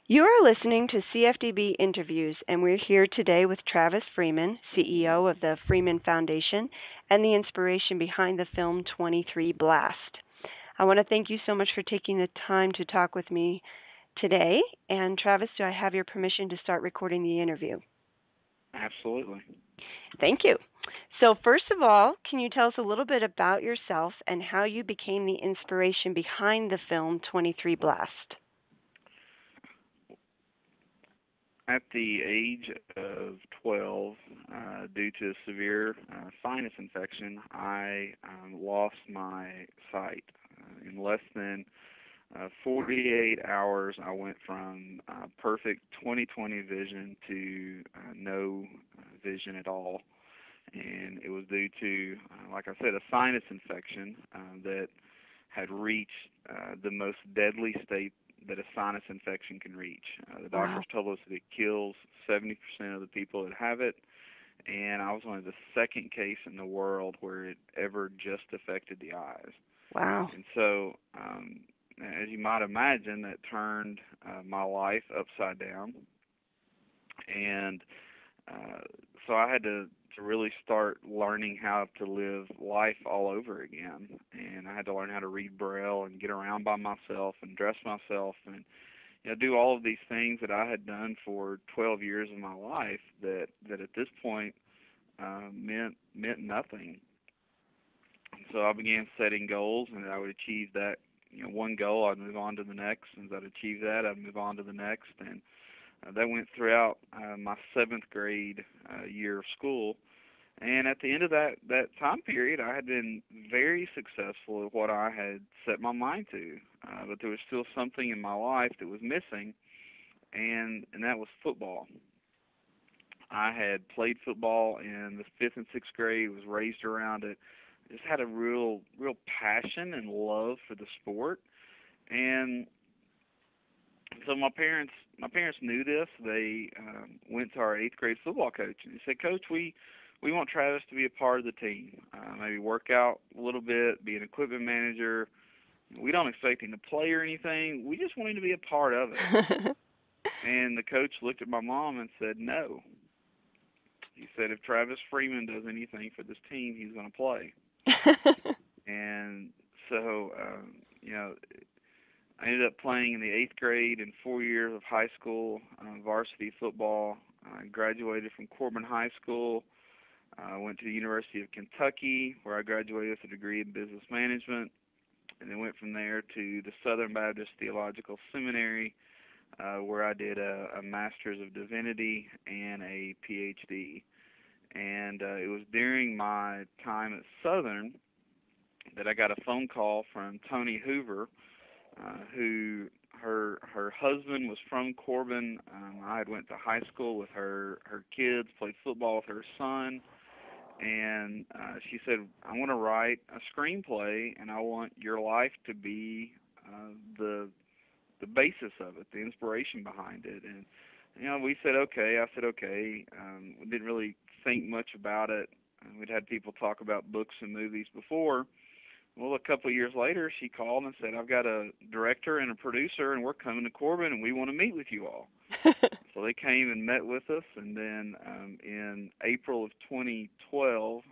You are listening to CFDb Interviews, and we're here today with Travis Freeman, CEO of the Freeman Foundation, and the inspiration behind the film 23 Blast. I want to thank you so much for taking the time to talk with me today. And Travis, do I have your permission to start recording the interview? Absolutely. Thank you. So first of all, can you tell us a little bit about yourself and how you became the inspiration behind the film 23 Blast? At the age of 12, due to a severe sinus infection, I lost my sight. In less than 48 hours, I went from perfect 20/20 vision to no vision at all. And it was due to, like I said, a sinus infection that had reached the most deadly state that a sinus infection can reach. The Wow. doctors told us that it kills 70% of the people that have it, and I was only the second case in the world where it ever just affected the eyes. Wow. And so, as you might imagine, that turned my life upside down. And uh, so I had to really start learning how to live life all over again. And I had to learn how to read Braille and get around by myself and dress myself and do all of these things that I had done for 12 years of my life that at this point meant nothing. And so I began setting goals, and I would achieve that. One goal, I'd move on to the next, and as I'd achieve that, I'd move on to the next, and that went throughout my seventh grade year of school. And at the end of that time period, I had been very successful at what I had set my mind to, but there was still something in my life that was missing, and that was football. I had played football in the fifth and sixth grade, was raised around it, just had a real passion and love for the sport, and so my parents knew this. They went to our eighth grade football coach and they said, "Coach, we want Travis to be a part of the team. Maybe work out a little bit, be an equipment manager. We don't expect him to play or anything. We just want him to be a part of it." And the coach looked at my mom and said, "No." He said, "If Travis Freeman does anything for this team, he's going to play." And so, I ended up playing in the eighth grade and 4 years of high school varsity football. I graduated from Corbin High School. I went to the University of Kentucky, where I graduated with a degree in business management, and then went from there to the Southern Baptist Theological Seminary, where I did a Master's of Divinity and a PhD. And it was during my time at Southern that I got a phone call from Tony Hoover, who her husband was from Corbin. I had went to high school with her kids, played football with her son, and she said, "I want to write a screenplay, and I want your life to be the basis of it, the inspiration behind it." And we said okay. I said okay. We didn't really think much about it. We'd had people talk about books and movies before. Well, a couple of years later, she called and said, "I've got a director and a producer, and we're coming to Corbin, and we want to meet with you all." So they came and met with us, and then in April of 2012,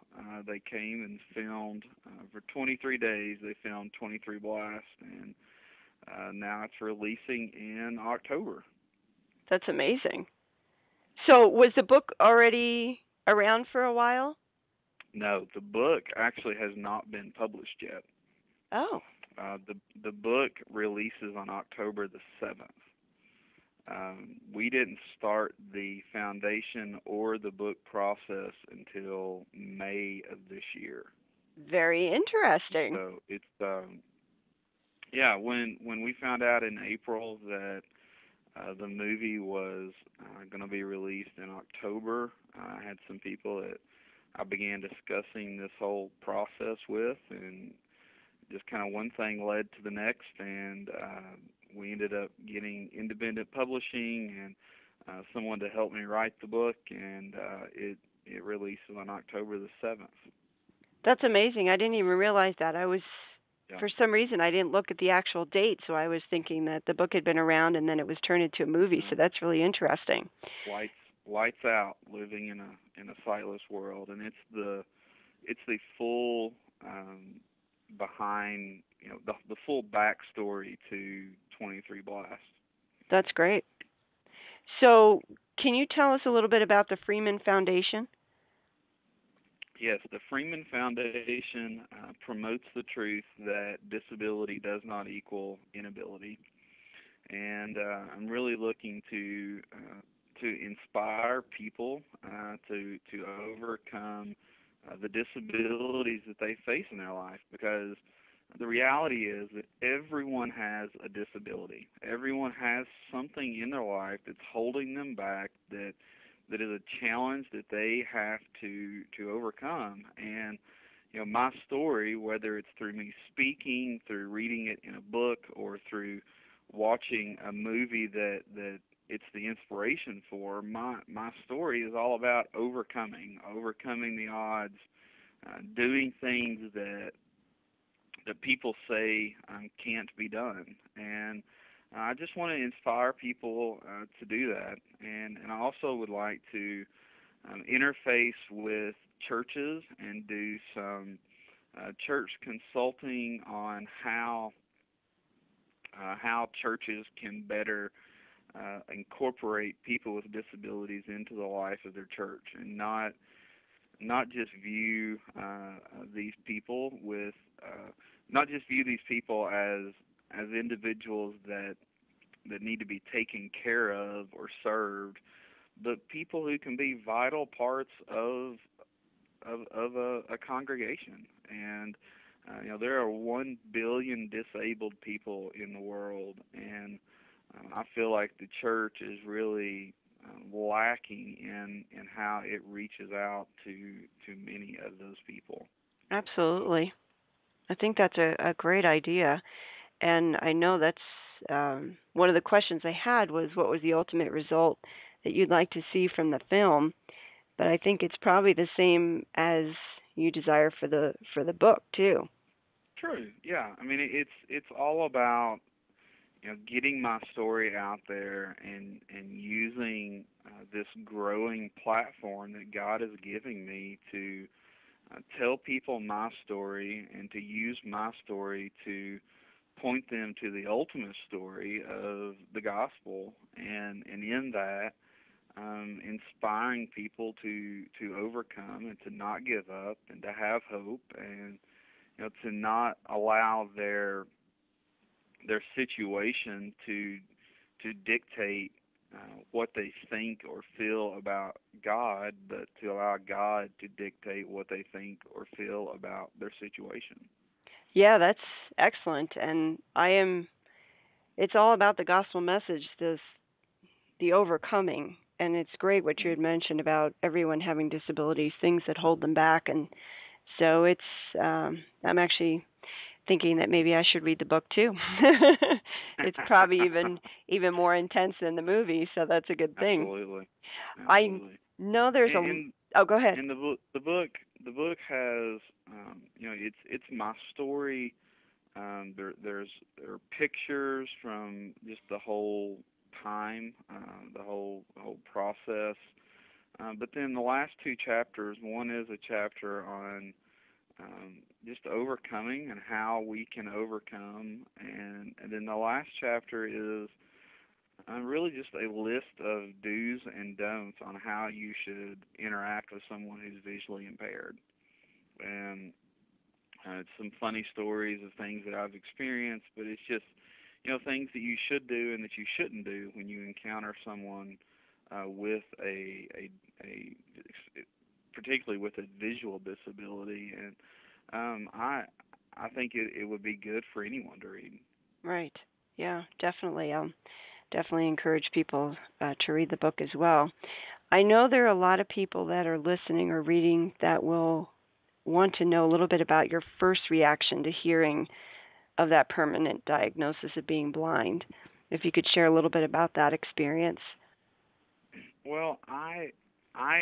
they came and filmed for 23 days. They filmed 23 Blast, and now it's releasing in October. That's amazing. So was the book already around for a while? No, the book actually has not been published yet. Oh. The book releases on October the 7th. We didn't start the foundation or the book process until May of this year. Very interesting. So it's yeah. When we found out in April that the movie was going to be released in October, I had some people that I began discussing this whole process with, and just kind of one thing led to the next, and we ended up getting independent publishing and someone to help me write the book, and it releases on October the 7th. That's amazing. I didn't even realize that. I was Yeah. for some reason I didn't look at the actual date, so I was thinking that the book had been around and then it was turned into a movie. So Uh, that's really interesting. lights out, living in a sightless world, and it's the full behind, the full backstory to 23 Blast. That's great. So, can you tell us a little bit about the Freeman Foundation? Yes, the Freeman Foundation promotes the truth that disability does not equal inability, and I'm really looking to inspire people to overcome the disabilities that they face in their life, because the reality is that everyone has a disability. Everyone has something in their life that's holding them back, that is a challenge that they have to overcome. And my story, whether it's through me speaking, through reading it in a book, or through watching a movie that it's the inspiration for, my story is all about overcoming the odds, doing things that people say can't be done. And I just want to inspire people to do that. And I also would like to interface with churches and do some church consulting on how churches can better incorporate people with disabilities into the life of their church, and not just view these people with not just view these people as individuals that need to be taken care of or served, but people who can be vital parts of a congregation. And there are 1 billion disabled people in the world, and I feel like the church is really lacking in how it reaches out to many of those people. Absolutely. I think that's a great idea. And I know that's one of the questions I had was what was the ultimate result that you'd like to see from the film? But I think it's probably the same as you desire for the book too. True. Yeah. I mean, it's all about getting my story out there, and using this growing platform that God is giving me to tell people my story, and to use my story to point them to the ultimate story of the gospel, and in that inspiring people to overcome and to not give up and to have hope, and to not allow their situation to dictate what they think or feel about God, but to allow God to dictate what they think or feel about their situation. Yeah, that's excellent. And it's all about the gospel message, the overcoming. And it's great what you had mentioned about everyone having disabilities, things that hold them back. And so I'm actually thinking that maybe I should read the book too. It's probably even more intense than the movie, so that's a good thing. Absolutely, I absolutely. know there's And oh, go ahead. and the book has it's my story. There are pictures from just the whole time, the whole process. But then the last 2 chapters, one is a chapter on just overcoming and how we can overcome, and then the last chapter is really just a list of do's and don'ts on how you should interact with someone who's visually impaired. And it's some funny stories of things that I've experienced, but it's just things that you should do and that you shouldn't do when you encounter someone with a particularly with a visual disability. And I think it would be good for anyone to read. Right. Yeah, definitely. Definitely encourage people to read the book as well. I know there are a lot of people that are listening or reading that will want to know a little bit about your first reaction to hearing of that permanent diagnosis of being blind. If you could share a little bit about that experience. Well, I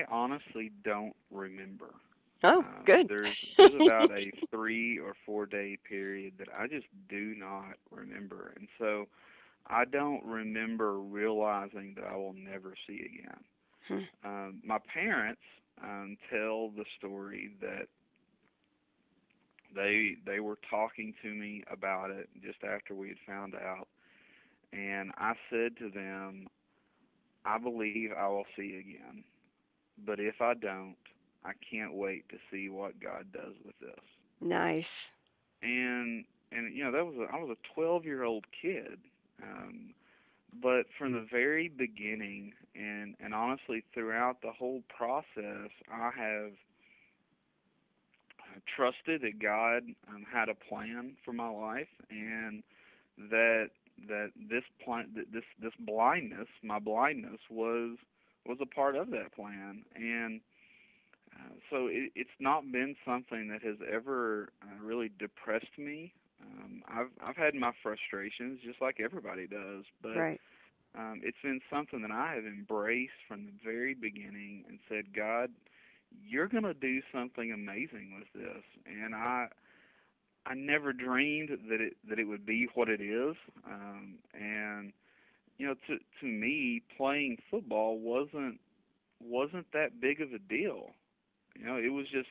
honestly don't remember. Oh, good. There's about a 3 or 4 day period that I just do not remember, and so I don't remember realizing that I will never see again. Hmm. My parents tell the story that they were talking to me about it just after we had found out, and I said to them, I believe I will see again, but if I don't, I can't wait to see what God does with this. Nice. And that was I was a 12-year-old kid. Um, but from the very beginning, and honestly throughout the whole process, I have trusted that God had a plan for my life, and that this plan, this blindness, my blindness, was a part of that plan. And so it's not been something that has ever really depressed me. I've had my frustrations, just like everybody does, but Right. it's been something that I have embraced from the very beginning and said, God, you're going to do something amazing with this. And I never dreamed that it would be what it is. And to me, playing football wasn't that big of a deal. It was just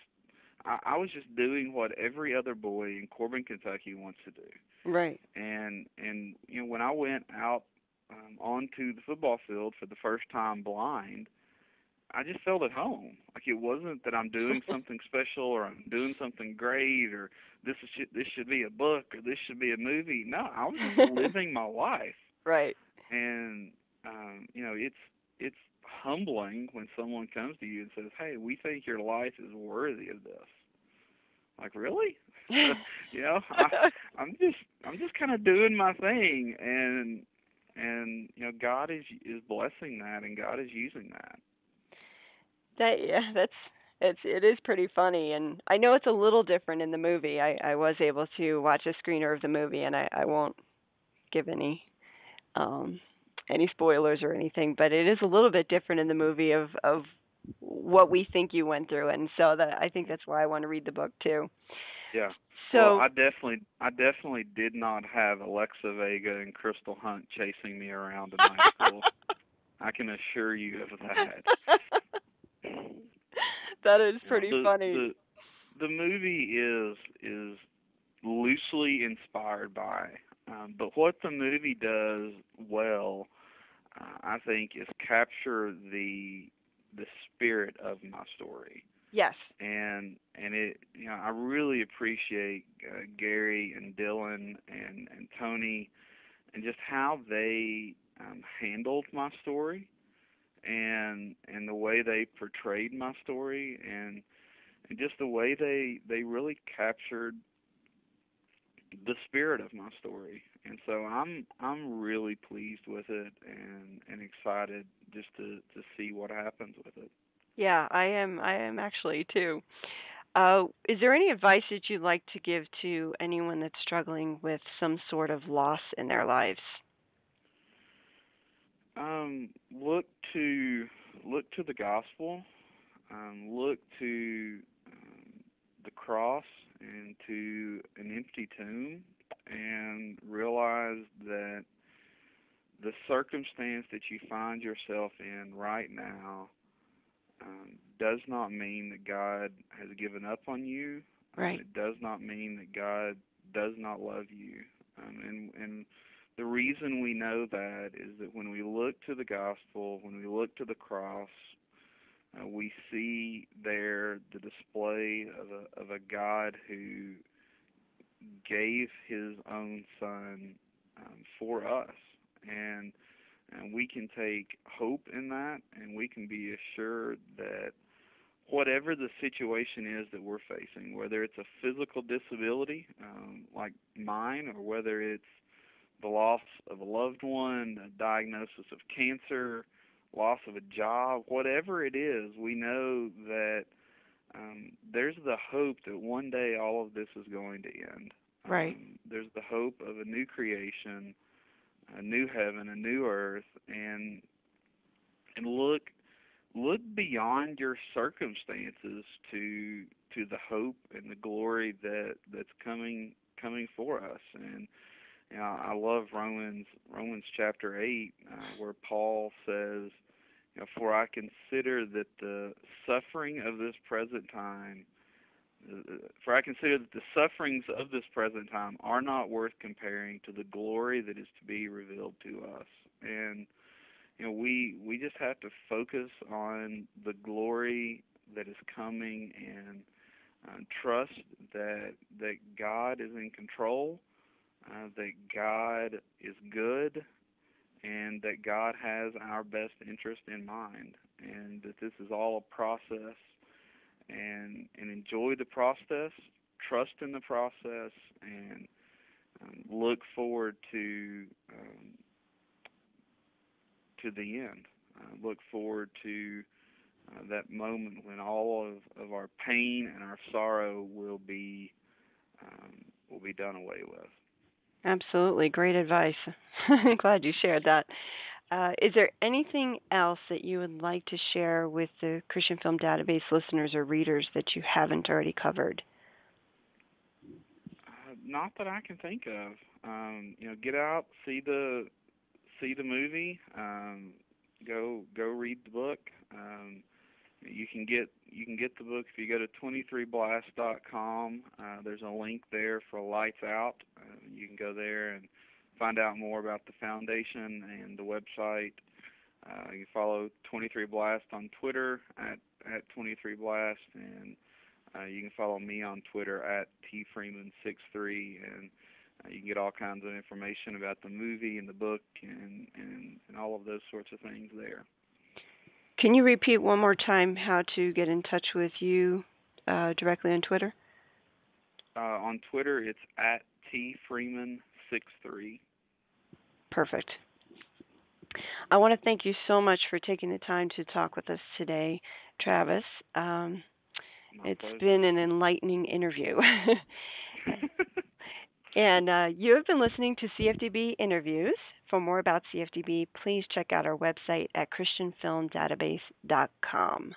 I was just doing what every other boy in Corbin, Kentucky wants to do. Right. And when I went out onto the football field for the first time blind, I just felt at home. Like it wasn't that I'm doing something special or I'm doing something great or this should be a book or this should be a movie. No, I was just living my life. Right. And it's humbling when someone comes to you and says, "Hey, we think your life is worthy of this." Like, really? you know, I, I'm just kind of doing my thing, and God is blessing that, and God is using that. That yeah, it is pretty funny, and I know it's a little different in the movie. I was able to watch a screener of the movie, and I won't give um any spoilers or anything, but it is a little bit different in the movie of what we think you went through, and so that I think that's why I want to read the book too. Yeah. Well, So I definitely did not have Alexa Vega and Crystal Hunt chasing me around in high school. I can assure you of that. that is You know, pretty funny. the movie is loosely inspired by, but what the movie does well, I think, is capture the spirit of my story. Yes. And it I really appreciate Gary and Dylan and Tony and just how they handled my story and the way they portrayed my story and just the way they really captured the spirit of my story. And so I'm really pleased with it and excited just to see what happens with it. Yeah, I am actually too. Is there any advice that you'd like to give to anyone that's struggling with some sort of loss in their lives? Look to the gospel. Look to the cross and to an empty tomb, and realize that the circumstance that you find yourself in right now does not mean that God has given up on you. Right. It does not mean that God does not love you. And the reason we know that is that when we look to the gospel, when we look to the cross, we see there the display of a God who gave His own Son for us, and we can take hope in that, and we can be assured that whatever the situation is that we're facing, whether it's a physical disability like mine, or whether it's the loss of a loved one, a diagnosis of cancer, loss of a job, whatever it is, we know that there's the hope that one day all of this is going to end. Right. There's the hope of a new creation, a new heaven, a new earth, and look beyond your circumstances to to the hope and the glory that's coming for us. And I love Romans chapter 8, where Paul says, for I consider that the suffering of this present time, for I consider that the sufferings of this present time are not worth comparing to the glory that is to be revealed to us. And we just have to focus on the glory that is coming, and trust that God is in control, that God is good, and that God has our best interest in mind, and that this is all a process, and enjoy the process, trust in the process, and look forward to the end. Look forward to that moment when all of our pain and our sorrow will be done away with. Absolutely. Great advice. Glad you shared that. Is there anything else that you would like to share with the Christian Film Database listeners or readers that you haven't already covered? Not that I can think of. Get out, see the movie, go read the book. You can get the book if you go to 23blast.com. There's a link there for Lights Out. You can go there and find out more about the foundation and the website. You can follow 23blast on Twitter at 23blast, and you can follow me on Twitter at tfreeman63, and you can get all kinds of information about the movie and the book and all of those sorts of things there. Can you repeat one more time how to get in touch with you directly on Twitter? On Twitter, it's at tfreeman63. Perfect. I want to thank you so much for taking the time to talk with us today, Travis. It's been an enlightening interview. And you have been listening to CFDb Interviews. For more about CFDB, please check out our website at christianfilmdatabase.com.